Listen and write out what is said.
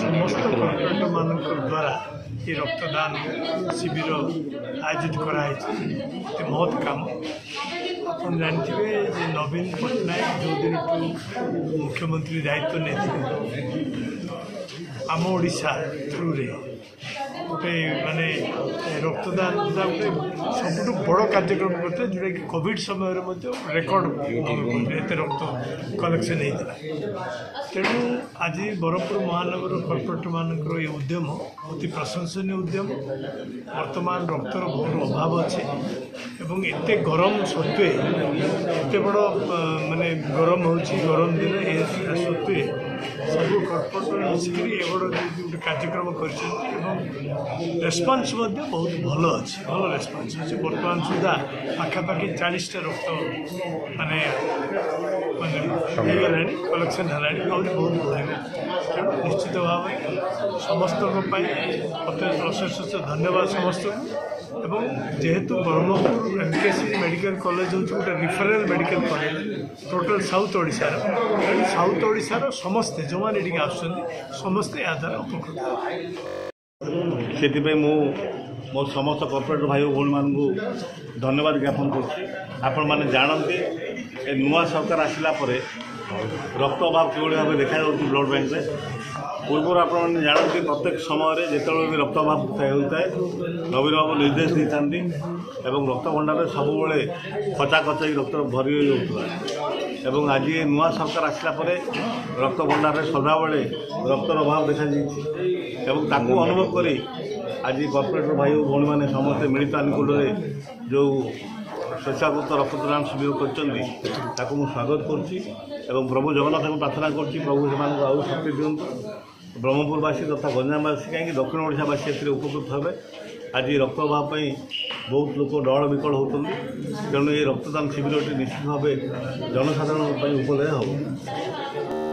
समस्त कॉर्पोरेटर मान द्वारा ये रक्तदान शिविर आयोजित कराई महत काम आप जानते नवीन पट्टनायक जो दिन मुख्यमंत्री दायित्व नहीं आम ओडिशा थ्रू रे गोटे माने रक्तदान गोटे सब बड़ कार्यक्रम करते जोटा कि कोविड समय रेकर्ड एत रक्त कलेक्शन होता तेणु आज ब्रह्मपुर महानगर कॉर्पोरेटर मानकर ये उद्यम अति प्रशंसनीय उद्यम वर्तमान रक्तर बहुत अभाव अच्छे एवं एत गरम सत्वे एत बड़ माने गरम हो गरम दिन सत्वे सब कॉर्पोरेटर मिसिक गोटे कार्यक्रम कर रेस्पन्स बहुत भल अच्छे भल रेस्पन्स अच्छे बर्तमान सुधा पाखापाखि 40टा रक्त माने कलेक्शन है बहुत भल निश्चित भाव समस्त अशेष धन्यवाद समस्त एवं जेहेतु ब्रह्मपुर एमकेसी मेडिकल कॉलेज हूँ गोटे referral medical college total south ओडिशार साउथ ओडिशार समस्ते जो मैंने आसुँच समस्ते या द्वारा उपकृत से मो समस्त कॉर्पोरेट भाई भौणी मानू धन्यवाद ज्ञापन कर जानते नुआ सरकार आसला रक्त अभाव किभली भाव देखा ब्लड बैंक में पूर्व आप जानते प्रत्येक समय जो भी रक्त अभाव होता है नवीन बाबू निर्देश देते एवं रक्त भंडार सब खचा खचाई रक्त भरी एवं आज नुआ सरकार आसला रक्त भंडार सदाबले रक्तर अभाव देखा ताकू अनुभव करी आज कॉर्पोरेटर भाई भौणी मैंने समस्ते मिलित अनुकूल जो स्वेच्छाकृत रक्तदान शिविर कर स्वागत कर प्रभु जगन्नाथ को प्रार्थना कर प्रभु से आउ शक्ति दिंतु ब्रह्मपुरवासी तथा गंजामवासी कहीं दक्षिण ओडिशावासी ए उपकृत हे आज रक्त अभाव बहुत लोग डल विकल होती तेणु ये रक्तदान शिविर निश्चित भाव जनसाधारण उपलब्ध हो।